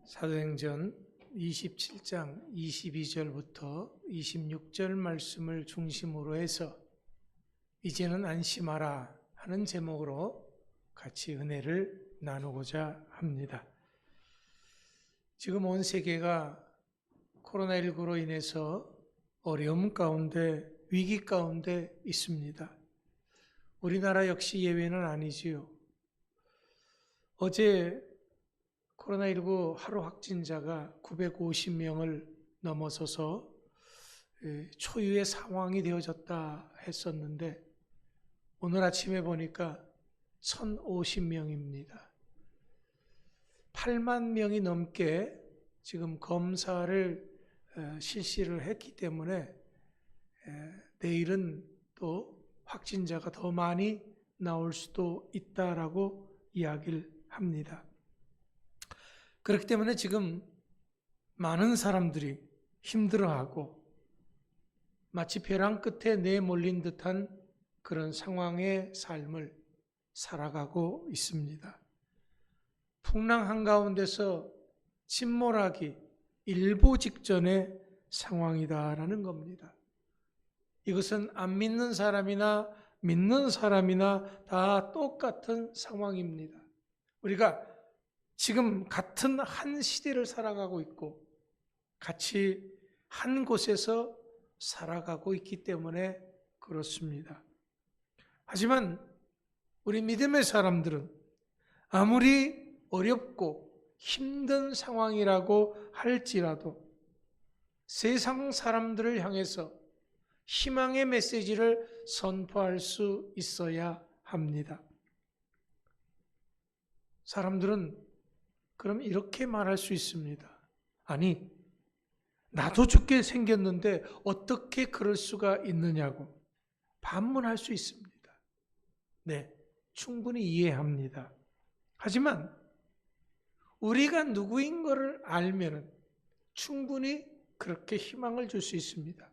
사도행전 27장 22절부터 26절 말씀을 중심으로 해서 이제는 안심하라 하는 제목으로 같이 은혜를 나누고자 합니다. 지금 온 세계가 코로나19로 인해서 어려움 가운데, 위기 가운데 있습니다. 우리나라 역시 예외는 아니지요. 어제 코로나19 하루 확진자가 950명을 넘어서서 초유의 상황이 되어졌다 했었는데 오늘 아침에 보니까 1050명입니다. 8만 명이 넘게 지금 검사를 실시를 했기 때문에 내일은 또 확진자가 더 많이 나올 수도 있다라고 이야기를 합니다. 그렇기 때문에 지금 많은 사람들이 힘들어하고 마치 벼랑 끝에 내몰린 듯한 그런 상황의 삶을 살아가고 있습니다. 풍랑 한가운데서 침몰하기 일보 직전의 상황이다라는 겁니다. 이것은 안 믿는 사람이나 믿는 사람이나 다 똑같은 상황입니다. 우리가 지금 같은 한 시대를 살아가고 있고 같이 한 곳에서 살아가고 있기 때문에 그렇습니다. 하지만 우리 믿음의 사람들은 아무리 어렵고 힘든 상황이라고 할지라도 세상 사람들을 향해서 희망의 메시지를 선포할 수 있어야 합니다. 사람들은 그럼 이렇게 말할 수 있습니다. 아니, 나도 죽게 생겼는데 어떻게 그럴 수가 있느냐고 반문할 수 있습니다. 네, 충분히 이해합니다. 하지만 우리가 누구인 것을 알면 충분히 그렇게 희망을 줄 수 있습니다.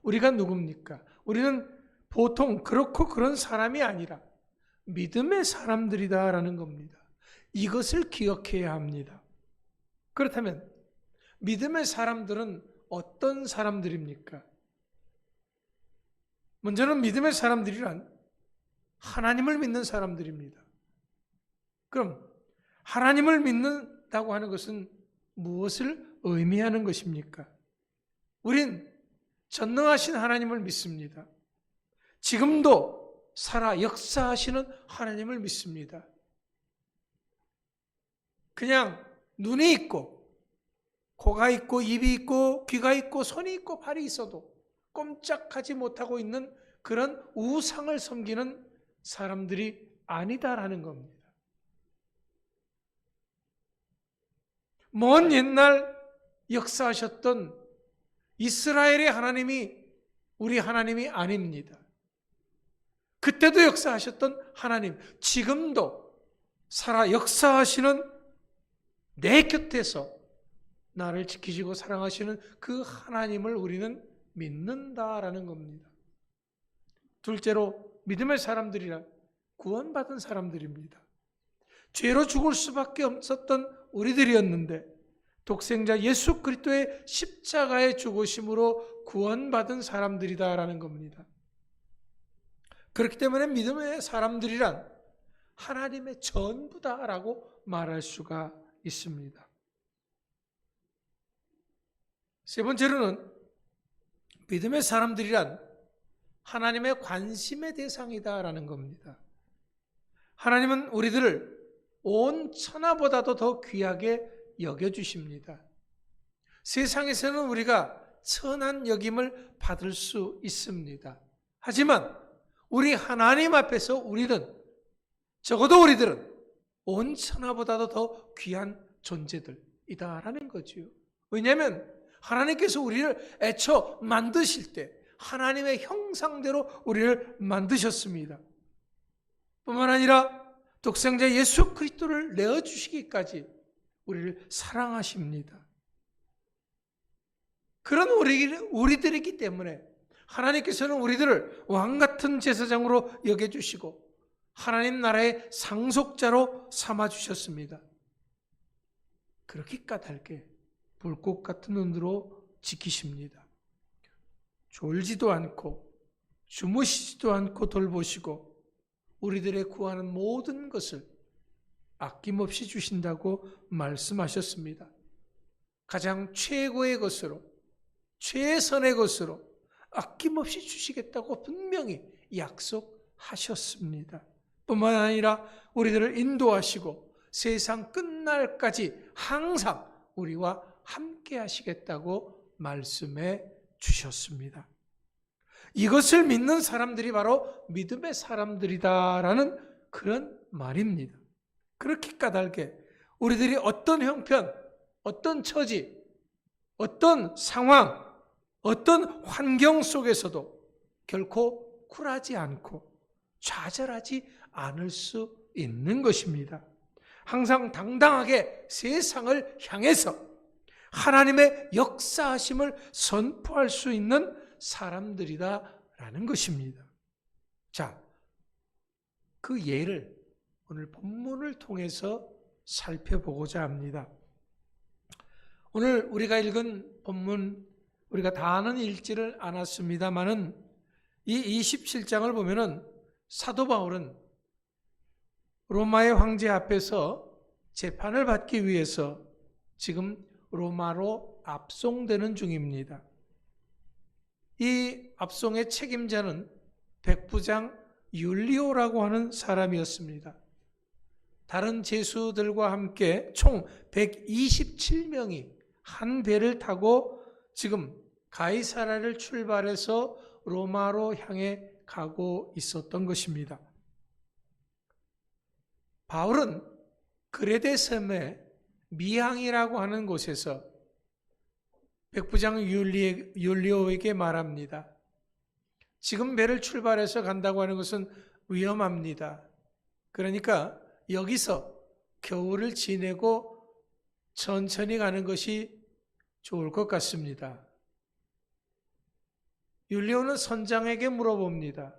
우리가 누굽니까? 우리는 보통 그렇고 그런 사람이 아니라 믿음의 사람들이다라는 겁니다. 이것을 기억해야 합니다. 그렇다면 믿음의 사람들은 어떤 사람들입니까? 먼저는 믿음의 사람들이란 하나님을 믿는 사람들입니다. 그럼 하나님을 믿는다고 하는 것은 무엇을 의미하는 것입니까? 우린 전능하신 하나님을 믿습니다. 지금도 살아 역사하시는 하나님을 믿습니다. 그냥 눈이 있고 코가 있고 입이 있고 귀가 있고 손이 있고 발이 있어도 꼼짝하지 못하고 있는 그런 우상을 섬기는 사람들이 아니다라는 겁니다. 먼 옛날 역사하셨던 이스라엘의 하나님이 우리 하나님이 아닙니다. 그때도 역사하셨던 하나님, 지금도 살아 역사하시는 내 곁에서 나를 지키시고 사랑하시는 그 하나님을 우리는 믿는다라는 겁니다. 둘째로 믿음의 사람들이란 구원받은 사람들입니다. 죄로 죽을 수밖에 없었던 우리들이었는데 독생자 예수 그리스도의 십자가의 죽으심으로 구원받은 사람들이다라는 겁니다. 그렇기 때문에 믿음의 사람들이란 하나님의 전부다라고 말할 수가 있습니다. 세 번째로는 믿음의 사람들이란 하나님의 관심의 대상이다라는 겁니다. 하나님은 우리들을 온 천하보다도 더 귀하게 여겨주십니다. 세상에서는 우리가 천한 여김을 받을 수 있습니다. 하지만 우리 하나님 앞에서 적어도 우리들은 온 천하보다도 더 귀한 존재들이다라는 거지요. 왜냐하면 하나님께서 우리를 애초 만드실 때 하나님의 형상대로 우리를 만드셨습니다. 뿐만 아니라 독생자 예수 그리스도를 내어주시기까지 우리를 사랑하십니다. 그런 우리들이기 때문에 하나님께서는 우리들을 왕같은 제사장으로 여겨주시고 하나님 나라의 상속자로 삼아주셨습니다. 그렇게 까닭에 불꽃 같은 눈으로 지키십니다. 졸지도 않고 주무시지도 않고 돌보시고 우리들의 구하는 모든 것을 아낌없이 주신다고 말씀하셨습니다. 가장 최고의 것으로, 최선의 것으로 아낌없이 주시겠다고 분명히 약속하셨습니다. 뿐만 아니라 우리들을 인도하시고 세상 끝날까지 항상 우리와 함께 하시겠다고 말씀해 주셨습니다. 이것을 믿는 사람들이 바로 믿음의 사람들이다라는 그런 말입니다. 그렇게 까닭에 우리들이 어떤 형편, 어떤 처지, 어떤 상황, 어떤 환경 속에서도 결코 굴하지 않고 좌절하지 않을 수 있는 것입니다. 항상 당당하게 세상을 향해서 하나님의 역사하심을 선포할 수 있는 사람들이다라는 것입니다. 자, 그 예를 오늘 본문을 통해서 살펴보고자 합니다. 오늘 우리가 읽은 본문, 우리가 다는 읽지를 않았습니다만은 이 27장을 보면은 사도 바울은 로마의 황제 앞에서 재판을 받기 위해서 지금 로마로 압송되는 중입니다. 이 압송의 책임자는 백부장 율리오라고 하는 사람이었습니다. 다른 제수들과 함께 총 127명이 한 배를 타고 지금 가이사라를 출발해서 로마로 향해 가고 있었던 것입니다. 바울은 그레데 섬의 미항이라고 하는 곳에서 백부장 율리오에게 말합니다. 지금 배를 출발해서 간다고 하는 것은 위험합니다. 그러니까 여기서 겨울을 지내고 천천히 가는 것이 좋을 것 같습니다. 율리오는 선장에게 물어봅니다.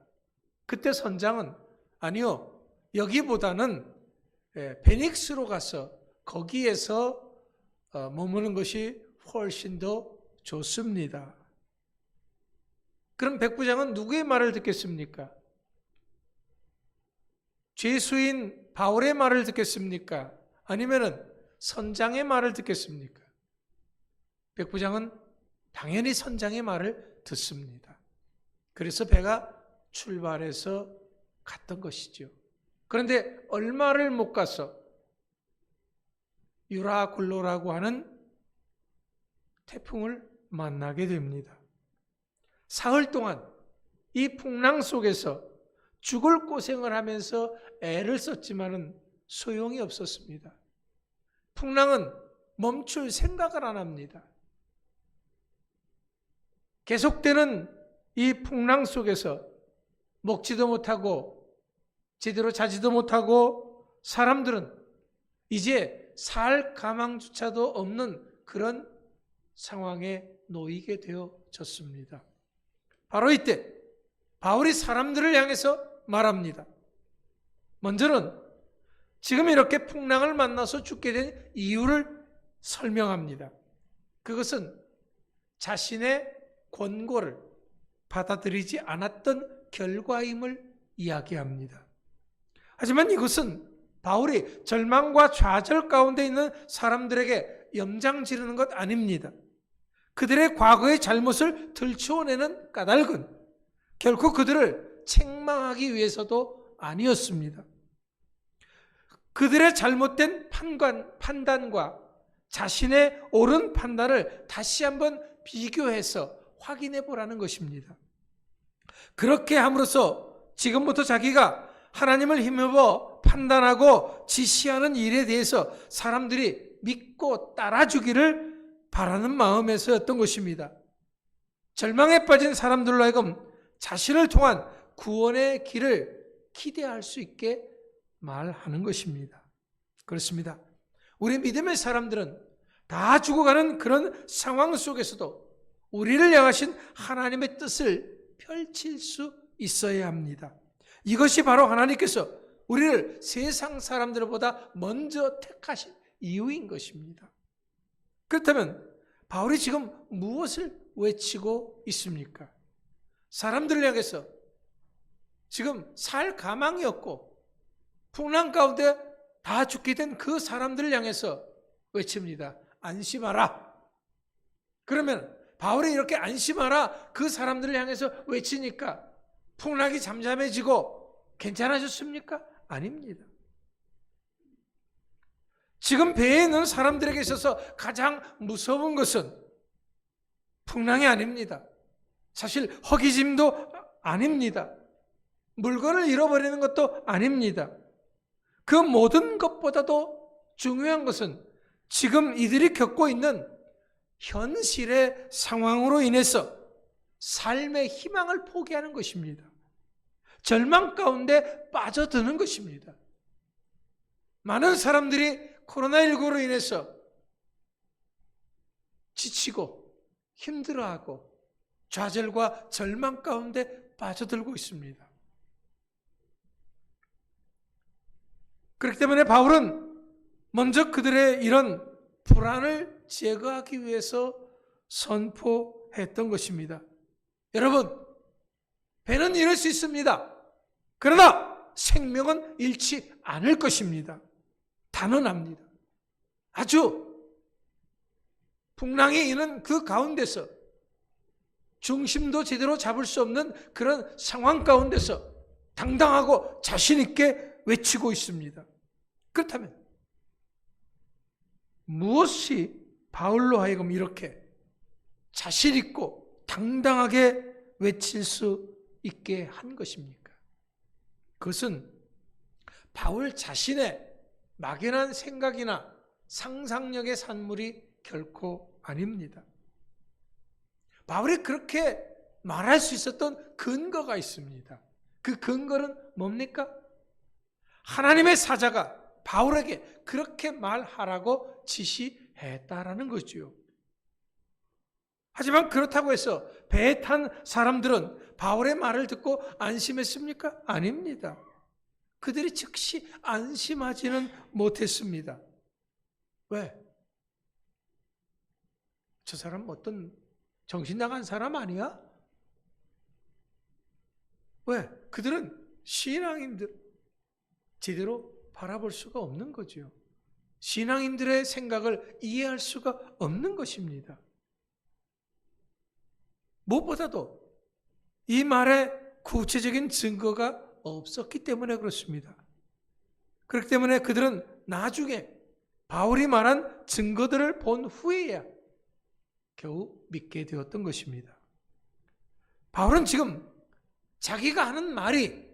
그때 선장은 아니요, 여기보다는 베닉스로 가서 거기에서 머무는 것이 훨씬 더 좋습니다. 그럼 백부장은 누구의 말을 듣겠습니까? 죄수인 바울의 말을 듣겠습니까? 아니면은 선장의 말을 듣겠습니까? 백부장은 당연히 선장의 말을 듣습니다. 그래서 배가 출발해서 갔던 것이죠. 그런데 얼마를 못 가서 유라굴로라고 하는 태풍을 만나게 됩니다. 사흘 동안 이 풍랑 속에서 죽을 고생을 하면서 애를 썼지만은 소용이 없었습니다. 풍랑은 멈출 생각을 안 합니다. 계속되는 이 풍랑 속에서 먹지도 못하고 제대로 자지도 못하고 사람들은 이제 살 가망조차도 없는 그런 상황에 놓이게 되어졌습니다. 바로 이때 바울이 사람들을 향해서 말합니다. 먼저는 지금 이렇게 풍랑을 만나서 죽게 된 이유를 설명합니다. 그것은 자신의 권고를 받아들이지 않았던 결과임을 이야기합니다. 하지만 이것은 바울이 절망과 좌절 가운데 있는 사람들에게 염장 지르는 것 아닙니다. 그들의 과거의 잘못을 들추어내는 까닭은 결코 그들을 책망하기 위해서도 아니었습니다. 그들의 잘못된 판단과 자신의 옳은 판단을 다시 한번 비교해서 확인해 보라는 것입니다. 그렇게 함으로써 지금부터 자기가 하나님을 힘입어 판단하고 지시하는 일에 대해서 사람들이 믿고 따라주기를 바라는 마음에서였던 것입니다. 절망에 빠진 사람들로 하여금 자신을 통한 구원의 길을 기대할 수 있게 말하는 것입니다. 그렇습니다. 우리 믿음의 사람들은 다 죽어가는 그런 상황 속에서도 우리를 향하신 하나님의 뜻을 펼칠 수 있어야 합니다. 이것이 바로 하나님께서 우리를 세상 사람들보다 먼저 택하신 이유인 것입니다. 그렇다면 바울이 지금 무엇을 외치고 있습니까? 사람들을 향해서 지금 살 가망이 없고 풍랑 가운데 다 죽게 된 그 사람들을 향해서 외칩니다. 안심하라. 그러면 바울이 이렇게 안심하라 그 사람들을 향해서 외치니까 풍랑이 잠잠해지고 괜찮아졌습니까? 아닙니다. 지금 배에 있는 사람들에게 있어서 가장 무서운 것은 풍랑이 아닙니다. 사실 허기짐도 아닙니다. 물건을 잃어버리는 것도 아닙니다. 그 모든 것보다도 중요한 것은 지금 이들이 겪고 있는 현실의 상황으로 인해서 삶의 희망을 포기하는 것입니다. 절망 가운데 빠져드는 것입니다. 많은 사람들이 코로나19로 인해서 지치고 힘들어하고 좌절과 절망 가운데 빠져들고 있습니다. 그렇기 때문에 바울은 먼저 그들의 이런 불안을 제거하기 위해서 선포했던 것입니다. 여러분, 배는 잃을 수 있습니다. 그러나 생명은 잃지 않을 것입니다. 단언합니다. 아주 풍랑이 있는 그 가운데서 중심도 제대로 잡을 수 없는 그런 상황 가운데서 당당하고 자신 있게 외치고 있습니다. 그렇다면 무엇이 바울로 하여금 이렇게 자신 있고 당당하게 외칠 수 있게 한 것입니까? 그것은 바울 자신의 막연한 생각이나 상상력의 산물이 결코 아닙니다. 바울이 그렇게 말할 수 있었던 근거가 있습니다. 그 근거는 뭡니까? 하나님의 사자가 바울에게 그렇게 말하라고 지시했다라는 거죠. 하지만 그렇다고 해서 배에 탄 사람들은 바울의 말을 듣고 안심했습니까? 아닙니다. 그들이 즉시 안심하지는 못했습니다. 왜? 저 사람 어떤 정신 나간 사람 아니야? 왜? 그들은 신앙인들 제대로 바라볼 수가 없는 거죠. 신앙인들의 생각을 이해할 수가 없는 것입니다. 무엇보다도 이 말에 구체적인 증거가 없었기 때문에 그렇습니다. 그렇기 때문에 그들은 나중에 바울이 말한 증거들을 본 후에야 겨우 믿게 되었던 것입니다. 바울은 지금 자기가 하는 말이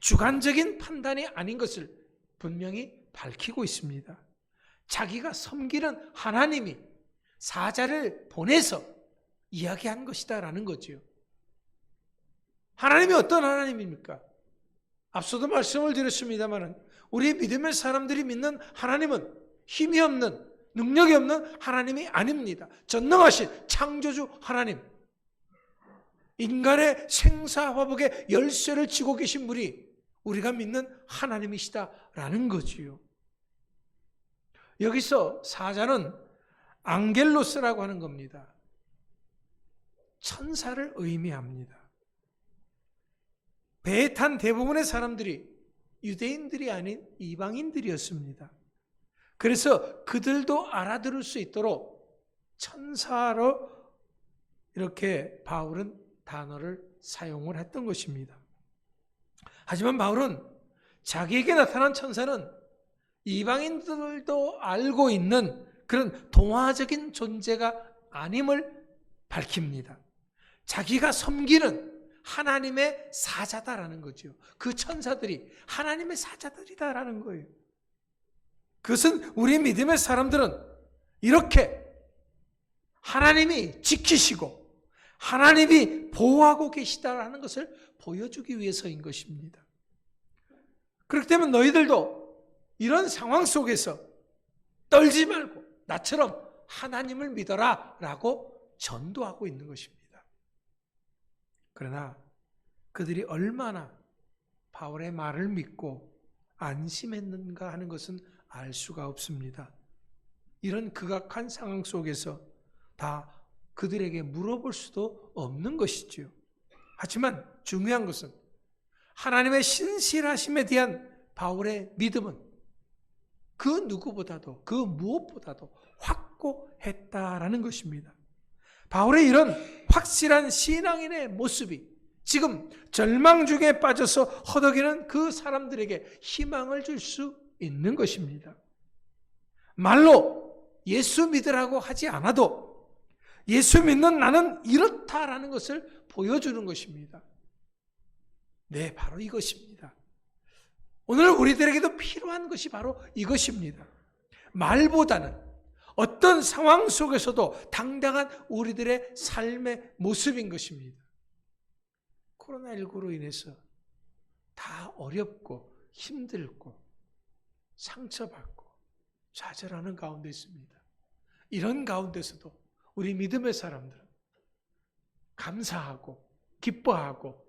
주관적인 판단이 아닌 것을 분명히 밝히고 있습니다. 자기가 섬기는 하나님이 사자를 보내서 이야기한 것이다라는 거죠. 하나님이 어떤 하나님입니까? 앞서도 말씀을 드렸습니다만 우리 믿음의 사람들이 믿는 하나님은 힘이 없는, 능력이 없는 하나님이 아닙니다. 전능하신 창조주 하나님, 인간의 생사화복의 열쇠를 쥐고 계신 분이 우리가 믿는 하나님이시다라는 거지요. 여기서 사자는 앙겔로스라고 하는 겁니다. 천사를 의미합니다. 배에 탄 대부분의 사람들이 유대인들이 아닌 이방인들이었습니다. 그래서 그들도 알아들을 수 있도록 천사로 이렇게 바울은 단어를 사용을 했던 것입니다. 하지만 바울은 자기에게 나타난 천사는 이방인들도 알고 있는 그런 동화적인 존재가 아님을 밝힙니다. 자기가 섬기는 하나님의 사자다라는 거죠. 그 천사들이 하나님의 사자들이다라는 거예요. 그것은 우리 믿음의 사람들은 이렇게 하나님이 지키시고 하나님이 보호하고 계시다라는 것을 보여주기 위해서인 것입니다. 그렇기 때문에 너희들도 이런 상황 속에서 떨지 말고 나처럼 하나님을 믿어라 라고 전도하고 있는 것입니다. 그러나 그들이 얼마나 바울의 말을 믿고 안심했는가 하는 것은 알 수가 없습니다. 이런 극악한 상황 속에서 다 그들에게 물어볼 수도 없는 것이지요. 하지만 중요한 것은 하나님의 신실하심에 대한 바울의 믿음은 그 누구보다도 그 무엇보다도 확고했다라는 것입니다. 바울의 이런 확실한 신앙인의 모습이 지금 절망 중에 빠져서 허덕이는 그 사람들에게 희망을 줄 수 있는 것입니다. 말로 예수 믿으라고 하지 않아도 예수 믿는 나는 이렇다라는 것을 보여주는 것입니다. 네, 바로 이것입니다. 오늘 우리들에게도 필요한 것이 바로 이것입니다. 말보다는 어떤 상황 속에서도 당당한 우리들의 삶의 모습인 것입니다. 코로나19로 인해서 다 어렵고 힘들고 상처받고 좌절하는 가운데 있습니다. 이런 가운데서도 우리 믿음의 사람들은 감사하고 기뻐하고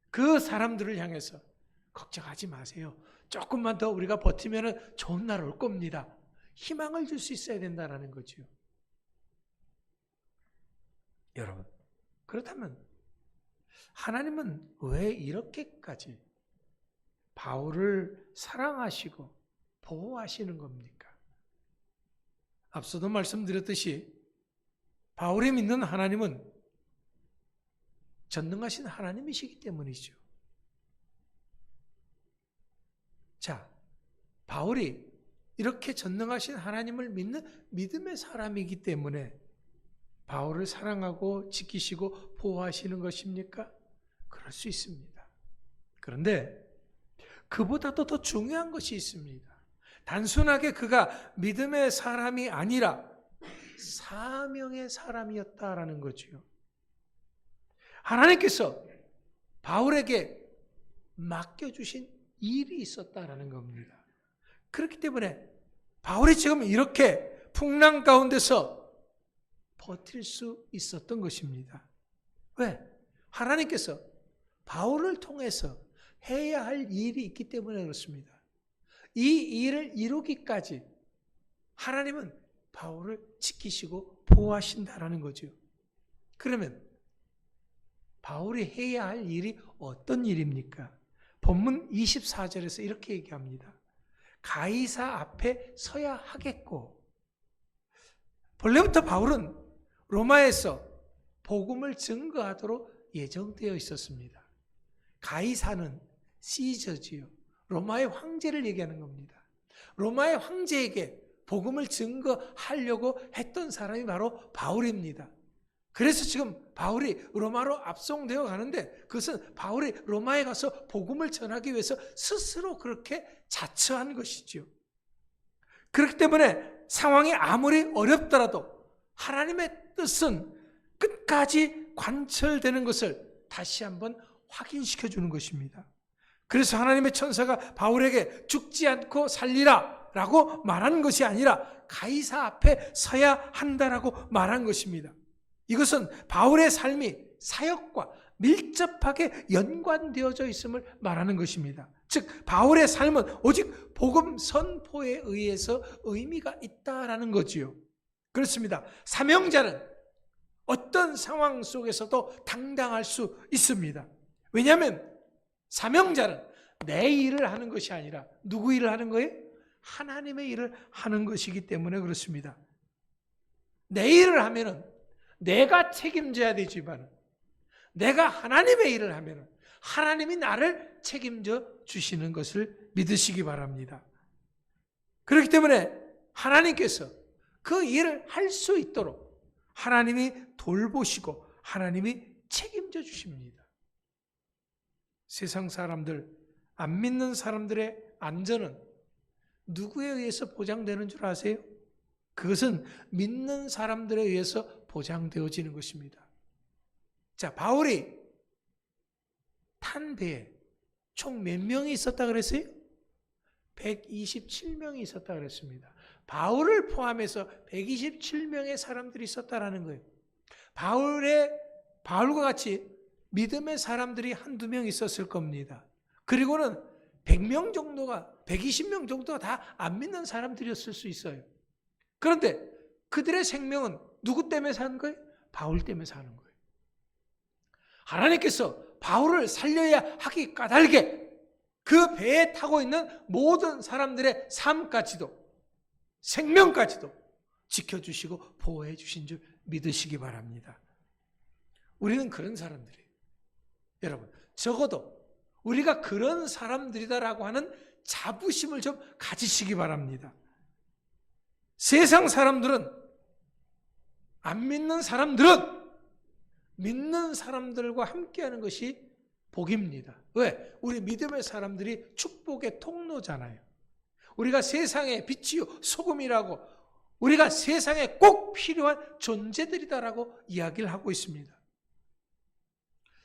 그 사람들을 향해서 걱정하지 마세요. 조금만 더 우리가 버티면 좋은 날 올 겁니다. 희망을 줄 수 있어야 된다는 거죠. 여러분, 그렇다면 하나님은 왜 이렇게까지 바울을 사랑하시고 보호하시는 겁니까? 앞서도 말씀드렸듯이 바울이 믿는 하나님은 전능하신 하나님이시기 때문이죠. 자, 바울이 이렇게 전능하신 하나님을 믿는 믿음의 사람이기 때문에 바울을 사랑하고 지키시고 보호하시는 것입니까? 그럴 수 있습니다. 그런데 그보다도 더 중요한 것이 있습니다. 단순하게 그가 믿음의 사람이 아니라 사명의 사람이었다라는 거지요. 하나님께서 바울에게 맡겨주신 일이 있었다라는 겁니다. 그렇기 때문에 바울이 지금 이렇게 풍랑 가운데서 버틸 수 있었던 것입니다. 왜? 하나님께서 바울을 통해서 해야 할 일이 있기 때문에 그렇습니다. 이 일을 이루기까지 하나님은 바울을 지키시고 보호하신다라는 거죠. 그러면 바울이 해야 할 일이 어떤 일입니까? 본문 24절에서 이렇게 얘기합니다. 가이사 앞에 서야 하겠고, 본래부터 바울은 로마에서 복음을 증거하도록 예정되어 있었습니다. 가이사는 시저지요. 로마의 황제를 얘기하는 겁니다. 로마의 황제에게 복음을 증거하려고 했던 사람이 바로 바울입니다. 그래서 지금 바울이 로마로 압송되어 가는데 그것은 바울이 로마에 가서 복음을 전하기 위해서 스스로 그렇게 자처한 것이지요. 그렇기 때문에 상황이 아무리 어렵더라도 하나님의 뜻은 끝까지 관철되는 것을 다시 한번 확인시켜 주는 것입니다. 그래서 하나님의 천사가 바울에게 죽지 않고 살리라 라고 말한 것이 아니라 가이사 앞에 서야 한다라고 말한 것입니다. 이것은 바울의 삶이 사역과 밀접하게 연관되어져 있음을 말하는 것입니다. 즉 바울의 삶은 오직 복음 선포에 의해서 의미가 있다라는 거지요. 그렇습니다. 사명자는 어떤 상황 속에서도 당당할 수 있습니다. 왜냐하면 사명자는 내 일을 하는 것이 아니라 누구 일을 하는 거예요? 하나님의 일을 하는 것이기 때문에 그렇습니다. 내 일을 하면은 내가 책임져야 되지만 내가 하나님의 일을 하면 하나님이 나를 책임져 주시는 것을 믿으시기 바랍니다. 그렇기 때문에 하나님께서 그 일을 할 수 있도록 하나님이 돌보시고 하나님이 책임져 주십니다. 세상 사람들, 안 믿는 사람들의 안전은 누구에 의해서 보장되는 줄 아세요? 그것은 믿는 사람들에 의해서 보장되어지는 것입니다. 자, 바울이 탄 배에 총 몇 명이 있었다 그랬어요? 127명이 있었다 그랬습니다. 바울을 포함해서 127명의 사람들이 있었다라는 거예요. 바울과 같이 믿음의 사람들이 한두 명 있었을 겁니다. 그리고는 100명 정도가, 120명 정도가 다 안 믿는 사람들이었을 수 있어요. 그런데 그들의 생명은 누구 때문에 사는 거예요? 바울 때문에 사는 거예요. 하나님께서 바울을 살려야 하기 까닭에 그 배에 타고 있는 모든 사람들의 삶까지도, 생명까지도 지켜주시고 보호해 주신 줄 믿으시기 바랍니다. 우리는 그런 사람들이에요. 여러분, 적어도 우리가 그런 사람들이다라고 하는 자부심을 좀 가지시기 바랍니다. 세상 사람들은, 안 믿는 사람들은 믿는 사람들과 함께하는 것이 복입니다. 왜? 우리 믿음의 사람들이 축복의 통로잖아요. 우리가 세상의 빛이요 소금이라고, 우리가 세상에 꼭 필요한 존재들이다라고 이야기를 하고 있습니다.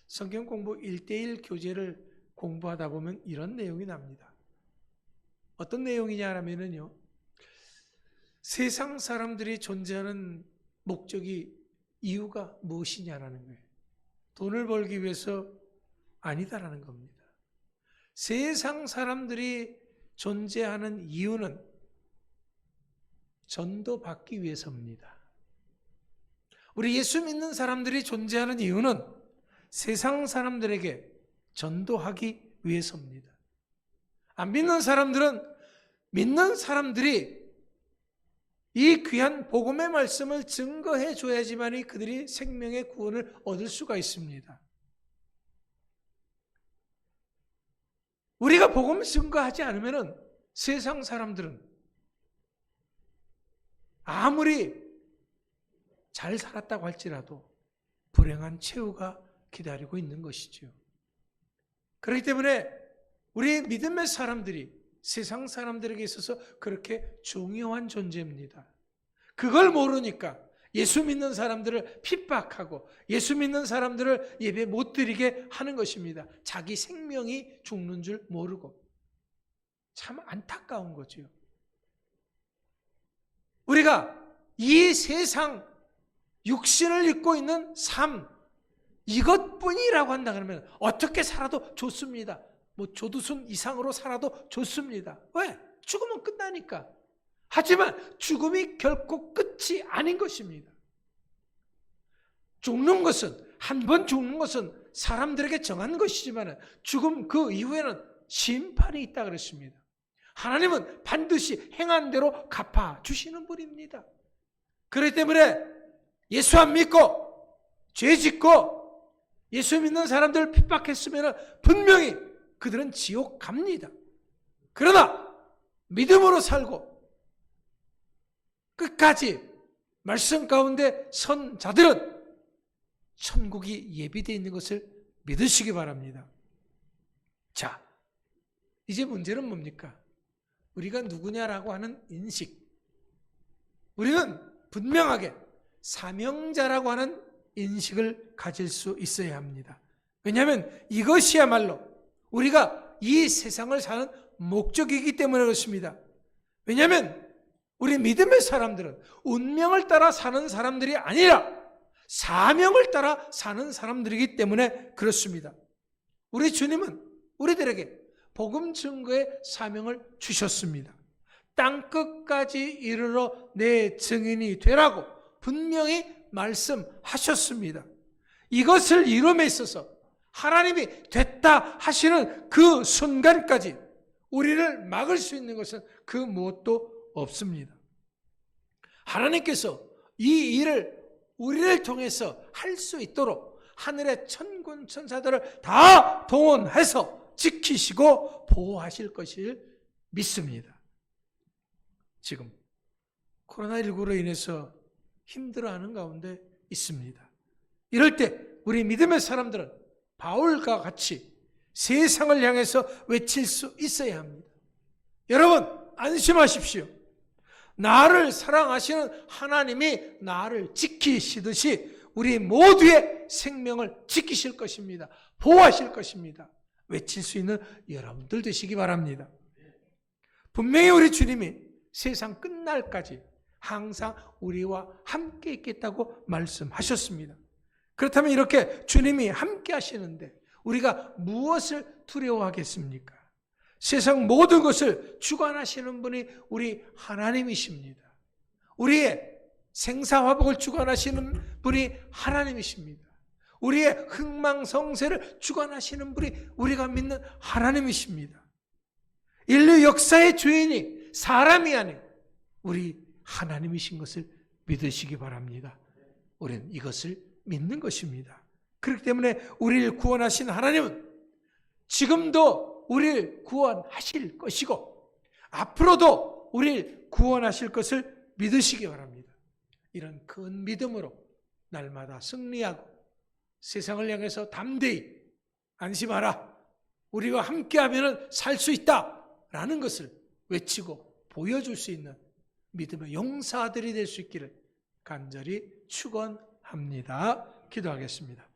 성경 공부 1:1 교재를 공부하다 보면 이런 내용이 납니다. 어떤 내용이냐면요, 세상 사람들이 존재하는 목적이, 이유가 무엇이냐라는 거예요. 돈을 벌기 위해서 아니다라는 겁니다. 세상 사람들이 존재하는 이유는 전도받기 위해서입니다. 우리 예수 믿는 사람들이 존재하는 이유는 세상 사람들에게 전도하기 위해서입니다. 안 믿는 사람들은 믿는 사람들이 이 귀한 복음의 말씀을 증거해 줘야지만이 그들이 생명의 구원을 얻을 수가 있습니다. 우리가 복음을 증거하지 않으면 세상 사람들은 아무리 잘 살았다고 할지라도 불행한 최후가 기다리고 있는 것이죠. 그렇기 때문에 우리 믿음의 사람들이 세상 사람들에게 있어서 그렇게 중요한 존재입니다. 그걸 모르니까 예수 믿는 사람들을 핍박하고 예수 믿는 사람들을 예배 못 드리게 하는 것입니다. 자기 생명이 죽는 줄 모르고. 참 안타까운 거죠. 우리가 이 세상 육신을 입고 있는 삶, 이것뿐이라고 한다 그러면 어떻게 살아도 좋습니다. 뭐 조두순 이상으로 살아도 좋습니다. 왜? 죽으면 끝나니까. 하지만 죽음이 결코 끝이 아닌 것입니다. 죽는 것은, 한 번 죽는 것은 사람들에게 정한 것이지만 죽음 그 이후에는 심판이 있다 그랬습니다. 하나님은 반드시 행한 대로 갚아주시는 분입니다. 그렇기 때문에 예수 안 믿고 죄 짓고 예수 믿는 사람들을 핍박했으면 분명히 그들은 지옥 갑니다. 그러나 믿음으로 살고 끝까지 말씀 가운데 선 자들은 천국이 예비되어 있는 것을 믿으시기 바랍니다. 자, 이제 문제는 뭡니까? 우리가 누구냐라고 하는 인식. 우리는 분명하게 사명자라고 하는 인식을 가질 수 있어야 합니다. 왜냐하면 이것이야말로 우리가 이 세상을 사는 목적이기 때문에 그렇습니다. 왜냐하면 우리 믿음의 사람들은 운명을 따라 사는 사람들이 아니라 사명을 따라 사는 사람들이기 때문에 그렇습니다. 우리 주님은 우리들에게 복음 증거의 사명을 주셨습니다. 땅끝까지 이르러 내 증인이 되라고 분명히 말씀하셨습니다. 이것을 이룸에 있어서 하나님이 됐다 하시는 그 순간까지 우리를 막을 수 있는 것은 그 무엇도 없습니다. 하나님께서 이 일을 우리를 통해서 할 수 있도록 하늘의 천군 천사들을 다 동원해서 지키시고 보호하실 것을 믿습니다. 지금 코로나19로 인해서 힘들어하는 가운데 있습니다. 이럴 때 우리 믿음의 사람들은 바울과 같이 세상을 향해서 외칠 수 있어야 합니다. 여러분 안심하십시오. 나를 사랑하시는 하나님이 나를 지키시듯이 우리 모두의 생명을 지키실 것입니다. 보호하실 것입니다. 외칠 수 있는 여러분들 되시기 바랍니다. 분명히 우리 주님이 세상 끝날까지 항상 우리와 함께 있겠다고 말씀하셨습니다. 그렇다면 이렇게 주님이 함께 하시는데 우리가 무엇을 두려워하겠습니까? 세상 모든 것을 주관하시는 분이 우리 하나님이십니다. 우리의 생사화복을 주관하시는 분이 하나님이십니다. 우리의 흥망성쇠를 주관하시는 분이 우리가 믿는 하나님이십니다. 인류 역사의 주인이 사람이 아닌 우리 하나님이신 것을 믿으시기 바랍니다. 우리는 이것을 믿는 것입니다. 그렇기 때문에 우리를 구원하신 하나님은 지금도 우리를 구원하실 것이고 앞으로도 우리를 구원하실 것을 믿으시기 바랍니다. 이런 큰 믿음으로 날마다 승리하고 세상을 향해서 담대히 안심하라, 우리와 함께하면 살 수 있다 라는 것을 외치고 보여줄 수 있는 믿음의 용사들이 될 수 있기를 간절히 축원합니다. 기도하겠습니다.